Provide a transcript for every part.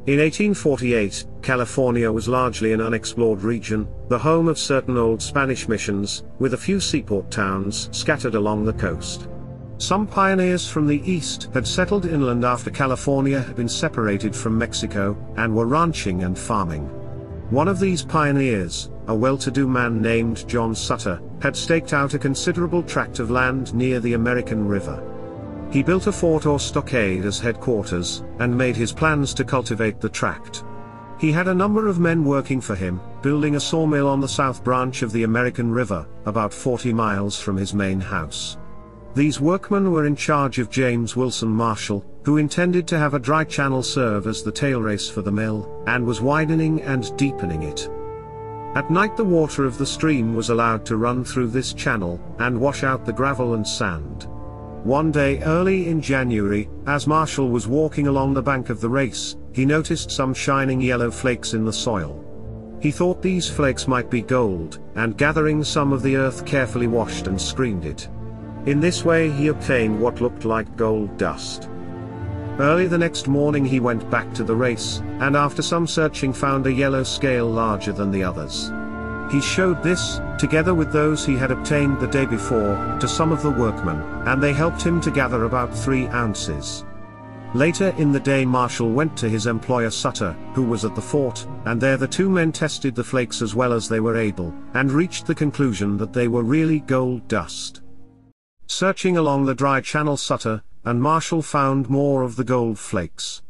In 1848, California was largely an unexplored region, the home of certain old Spanish missions, with a few seaport towns scattered along the coast. Some pioneers from the east had settled inland after California had been separated from Mexico, and were ranching and farming. One of these pioneers, a well-to-do man named John Sutter, had staked out a considerable tract of land near the American River. He built a fort or stockade as headquarters, and made his plans to cultivate the tract. He had a number of men working for him, building a sawmill on the south branch of the American River, about 40 miles from his main house. These workmen were in charge of James Wilson Marshall, who intended to have a dry channel serve as the tail race for the mill, and was widening and deepening it. At night the water of the stream was allowed to run through this channel, and wash out the gravel and sand. One day early in January, as Marshall was walking along the bank of the race, he noticed some shining yellow flakes in the soil. He thought these flakes might be gold, and gathering some of the earth carefully washed and screened it. In this way he obtained what looked like gold dust. Early the next morning he went back to the race, and after some searching found a yellow scale larger than the others. He showed this, together with those he had obtained the day before, to some of the workmen, and they helped him to gather about 3 ounces. Later in the day Marshall went to his employer Sutter, who was at the fort, and there the two men tested the flakes as well as they were able, and reached the conclusion that they were really gold dust. Searching along the dry channel, Sutter and Marshall found more of the gold flakes.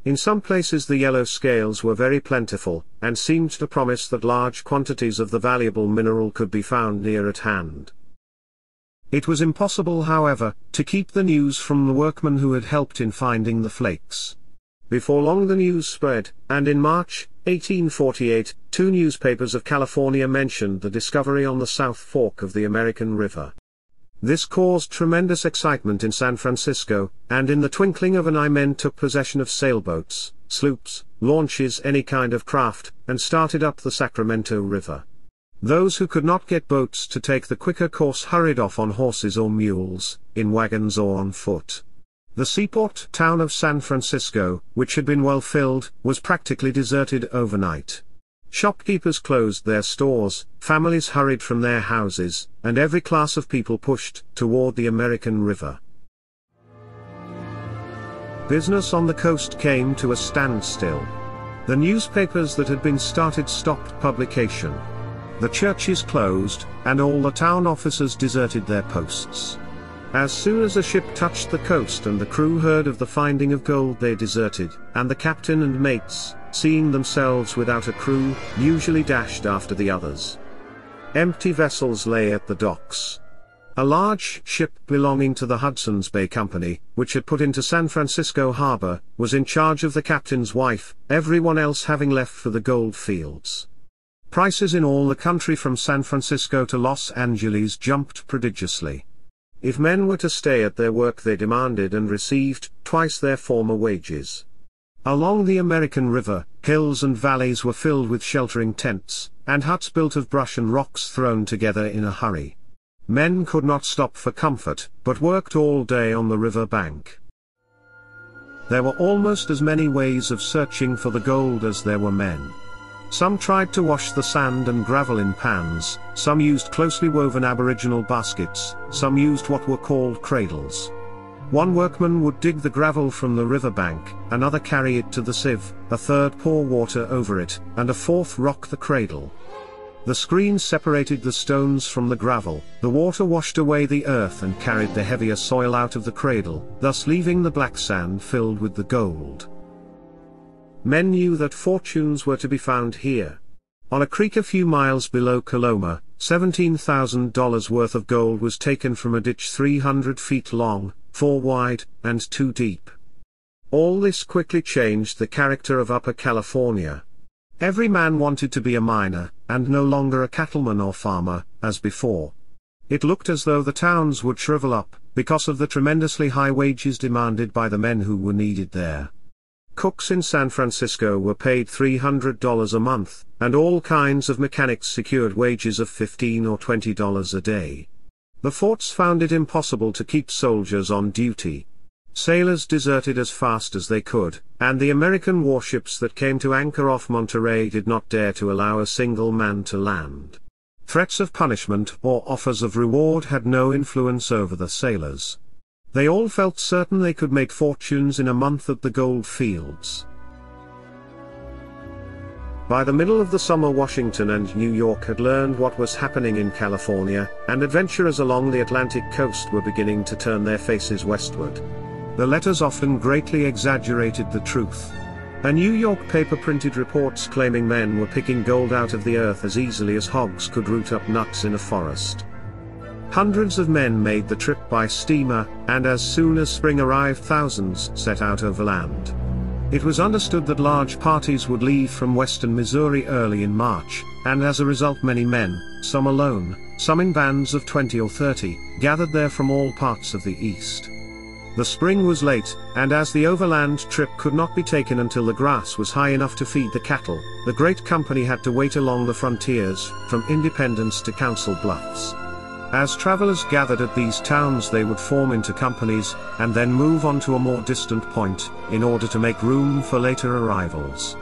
In some places the yellow scales were very plentiful, and seemed to promise that large quantities of the valuable mineral could be found near at hand. It was impossible, however, to keep the news from the workmen who had helped in finding the flakes. Before long the news spread, and in March 1848, 2 newspapers of California mentioned the discovery on the South Fork of the American River. This caused tremendous excitement in San Francisco, and in the twinkling of an eye men took possession of sailboats, sloops, launches, any kind of craft, and started up the Sacramento River. Those who could not get boats to take the quicker course hurried off on horses or mules, in wagons or on foot. The seaport town of San Francisco, which had been well filled, was practically deserted overnight. Shopkeepers closed their stores, families hurried from their houses, and every class of people pushed toward the American River. Business on the coast came to a standstill. The newspapers that had been started stopped publication. The churches closed, and all the town officers deserted their posts. As soon as a ship touched the coast and the crew heard of the finding of gold, they deserted, and the captain and mates, seeing themselves without a crew, usually dashed after the others. Empty vessels lay at the docks. A large ship belonging to the Hudson's Bay Company, which had put into San Francisco harbor, was in charge of the captain's wife, everyone else having left for the gold fields. Prices in all the country from San Francisco to Los Angeles jumped prodigiously. If men were to stay at their work they demanded and received twice their former wages. Along the American River, hills and valleys were filled with sheltering tents, and huts built of brush and rocks thrown together in a hurry. Men could not stop for comfort, but worked all day on the river bank. There were almost as many ways of searching for the gold as there were men. Some tried to wash the sand and gravel in pans, some used closely woven aboriginal baskets, some used what were called cradles. One workman would dig the gravel from the river bank, another carry it to the sieve, a third pour water over it, and a fourth rock the cradle. The screen separated the stones from the gravel, the water washed away the earth and carried the heavier soil out of the cradle, thus leaving the black sand filled with the gold. Men knew that fortunes were to be found here. On a creek a few miles below Coloma, $17,000 worth of gold was taken from a ditch 300 feet long, 4 wide, and 2 deep. All this quickly changed the character of Upper California. Every man wanted to be a miner, and no longer a cattleman or farmer, as before. It looked as though the towns would shrivel up, because of the tremendously high wages demanded by the men who were needed there. Cooks in San Francisco were paid $300 a month, and all kinds of mechanics secured wages of $15 or $20 a day. The forts found it impossible to keep soldiers on duty. Sailors deserted as fast as they could, and the American warships that came to anchor off Monterey did not dare to allow a single man to land. Threats of punishment or offers of reward had no influence over the sailors. They all felt certain they could make fortunes in a month at the gold fields. By the middle of the summer, Washington and New York had learned what was happening in California, and adventurers along the Atlantic coast were beginning to turn their faces westward. The letters often greatly exaggerated the truth. A New York paper printed reports claiming men were picking gold out of the earth as easily as hogs could root up nuts in a forest. Hundreds of men made the trip by steamer, and as soon as spring arrived, thousands set out overland. It was understood that large parties would leave from western Missouri early in March, and as a result many men, some alone, some in bands of 20 or 30, gathered there from all parts of the East. The spring was late, and as the overland trip could not be taken until the grass was high enough to feed the cattle, the great company had to wait along the frontiers, from Independence to Council Bluffs. As travelers gathered at these towns, they would form into companies, and then move on to a more distant point, in order to make room for later arrivals.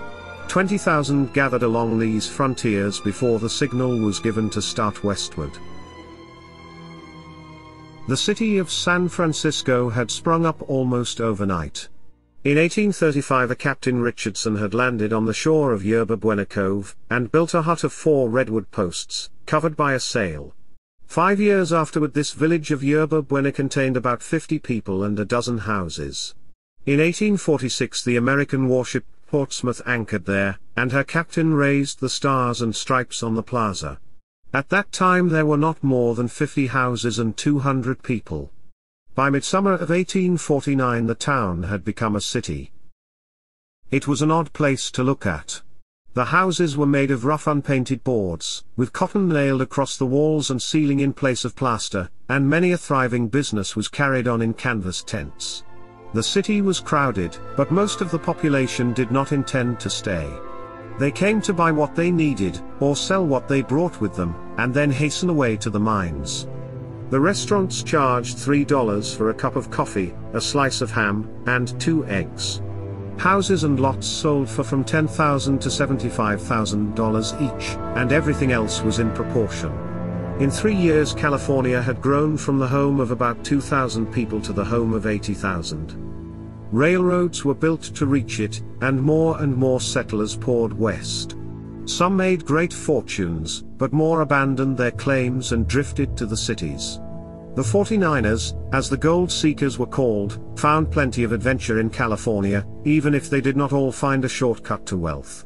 20,000 gathered along these frontiers before the signal was given to start westward. The city of San Francisco had sprung up almost overnight. In 1835 a Captain Richardson had landed on the shore of Yerba Buena Cove, and built a hut of 4 redwood posts, covered by a sail. 5 years afterward this village of Yerba Buena contained about 50 people and a dozen houses. In 1846 the American warship Portsmouth anchored there, and her captain raised the stars and stripes on the plaza. At that time there were not more than 50 houses and 200 people. By midsummer of 1849 the town had become a city. It was an odd place to look at. The houses were made of rough unpainted boards, with cotton nailed across the walls and ceiling in place of plaster, and many a thriving business was carried on in canvas tents. The city was crowded, but most of the population did not intend to stay. They came to buy what they needed, or sell what they brought with them, and then hasten away to the mines. The restaurants charged $3 for a cup of coffee, a slice of ham, and 2 eggs. Houses and lots sold for from $10,000 to $75,000 each, and everything else was in proportion. In 3 years California had grown from the home of about 2,000 people to the home of 80,000. Railroads were built to reach it, and more settlers poured west. Some made great fortunes, but more abandoned their claims and drifted to the cities. The 49ers, as the gold seekers were called, found plenty of adventure in California, even if they did not all find a shortcut to wealth.